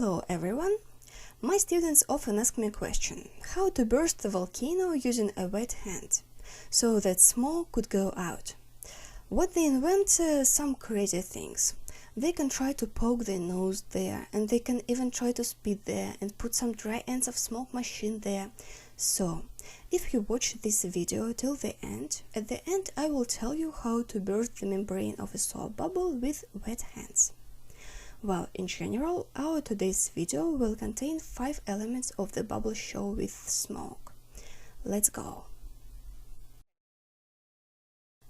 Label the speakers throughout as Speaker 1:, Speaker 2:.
Speaker 1: Hello everyone! My students often ask me a question: how to burst the volcano using a wet hand, so that smoke could go out. What they invent some crazy things. They can try to poke their nose there, and they can even try to spit there and put some dry ends of smoke machine there. So, if you watch this video till the end, at the end I will tell you how to burst the membrane of a soap bubble with wet hands. Well, in general, our today's video will contain 5 elements of the bubble show with smoke. Let's go!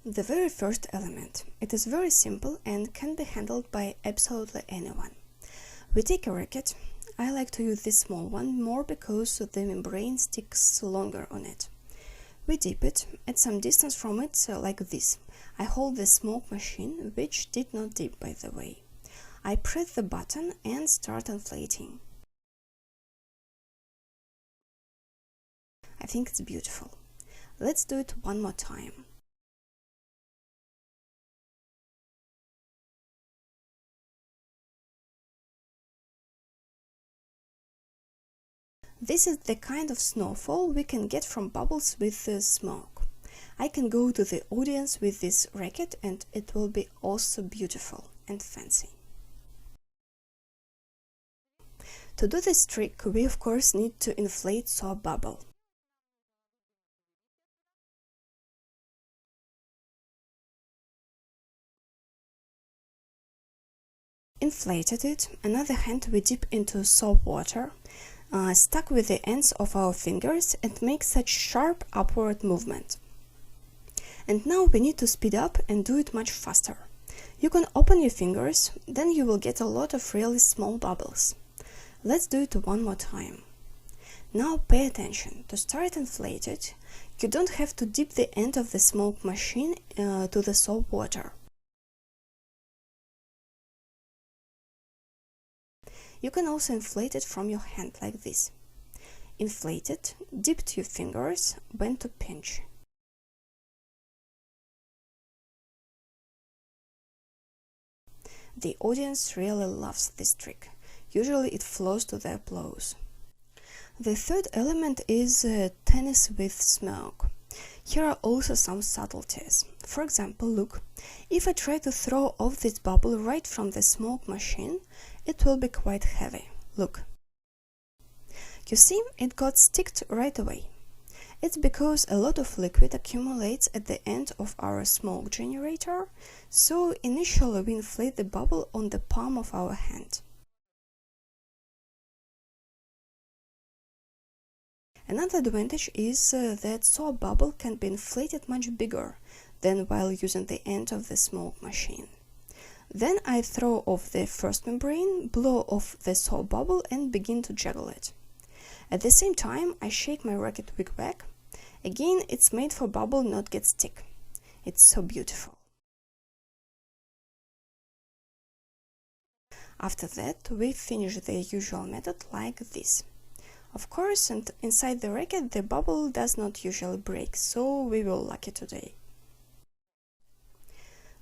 Speaker 1: The very first element. It is very simple and can be handled by absolutely anyone. We take a racket. I like to use this small one more because the membrane sticks longer on it. We dip it at some distance from it, like this. I hold the smoke machine, which did not dip, by the way. I press the button and start inflating. I think it's beautiful. Let's do it one more time. This is the kind of snowfall we can get from bubbles with smoke. I can go to the audience with this racket and it will be also beautiful and fancy. To do this trick, we of course need to inflate soap bubble. Inflated it, another hand we dip into soap water, stuck with the ends of our fingers, and make such sharp upward movement. And now we need to speed up and do it much faster. You can open your fingers, then you will get a lot of really small bubbles. Let's do it one more time. Now pay attention. To start inflated, you don't have to dip the end of the smoke machine to the soap water. You can also inflate it from your hand like this. Inflate it, dip your fingers, when to pinch. The audience really loves this trick. Usually it flows to the applause. The third element is tennis with smoke. Here are also some subtleties. For example, look, if I try to throw off this bubble right from the smoke machine, it will be quite heavy. Look. You see, it got sticked right away. It's because a lot of liquid accumulates at the end of our smoke generator, so initially we inflate the bubble on the palm of our hand. Another advantage is that soap bubble can be inflated much bigger than while using the end of the smoke machine. Then I throw off the first membrane, blow off the soap bubble and begin to juggle it. At the same time, I shake my racket wig-wag. Again, it's made for bubble not get stick. It's so beautiful. After that, we finish the usual method like this. Of course, and inside the racket the bubble does not usually break, so we will lucky today.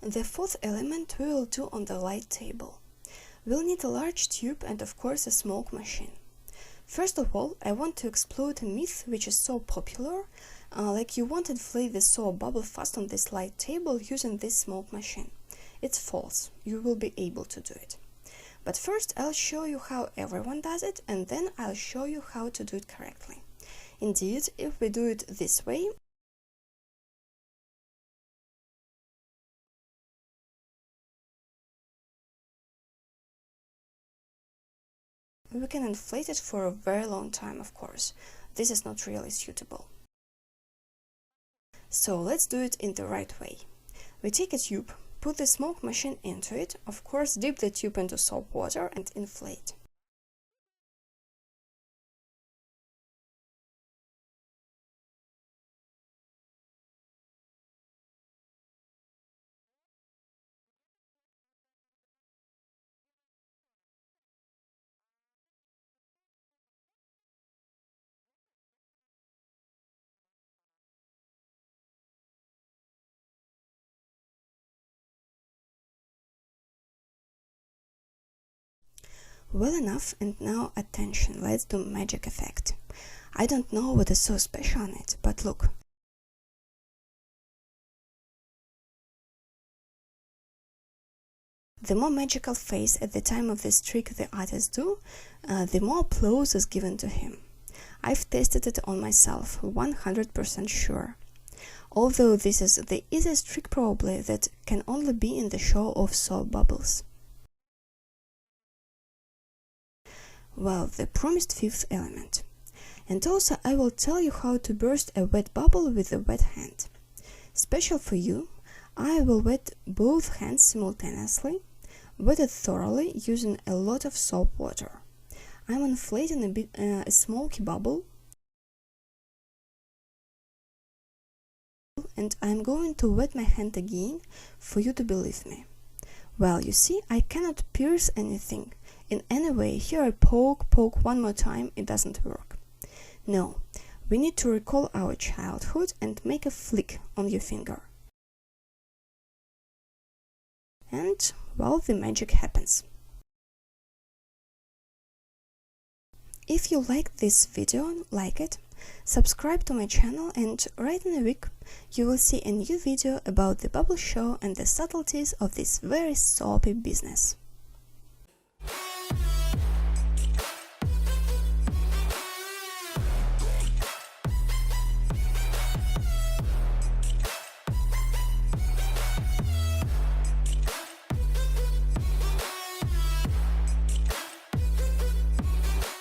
Speaker 1: The fourth element we will do on the light table. We'll need a large tube and of course a smoke machine. First of all, I want to explode a myth which is so popular, like you want to inflate the soap bubble fast on this light table using this smoke machine. It's false, you will be able to do it. But first I'll show you how everyone does it, and then I'll show you how to do it correctly. Indeed, if we do it this way, we can inflate it for a very long time, of course. This is not really suitable. So let's do it in the right way. We take a tube, put the smoke machine into it, of course dip the tube into soap water and inflate. Well enough, and now attention, let's do magic effect. I don't know what is so special on it, but look. The more magical face at the time of this trick the artists do, the more applause is given to him. I've tested it on myself, 100% sure. Although this is the easiest trick probably that can only be in the show of soap bubbles. Well, the promised fifth element. And also I will tell you how to burst a wet bubble with a wet hand. Special for you, I will wet both hands simultaneously, wet it thoroughly using a lot of soap water. I'm inflating a smoky bubble, and I'm going to wet my hand again for you to believe me. Well, you see, I cannot pierce anything in any way. Here I poke one more time, it doesn't work. No, we need to recall our childhood and make a flick on your finger. And, well, the magic happens. If you like this video, like it, subscribe to my channel, and right in a week you will see a new video about the bubble show and the subtleties of this very soapy business.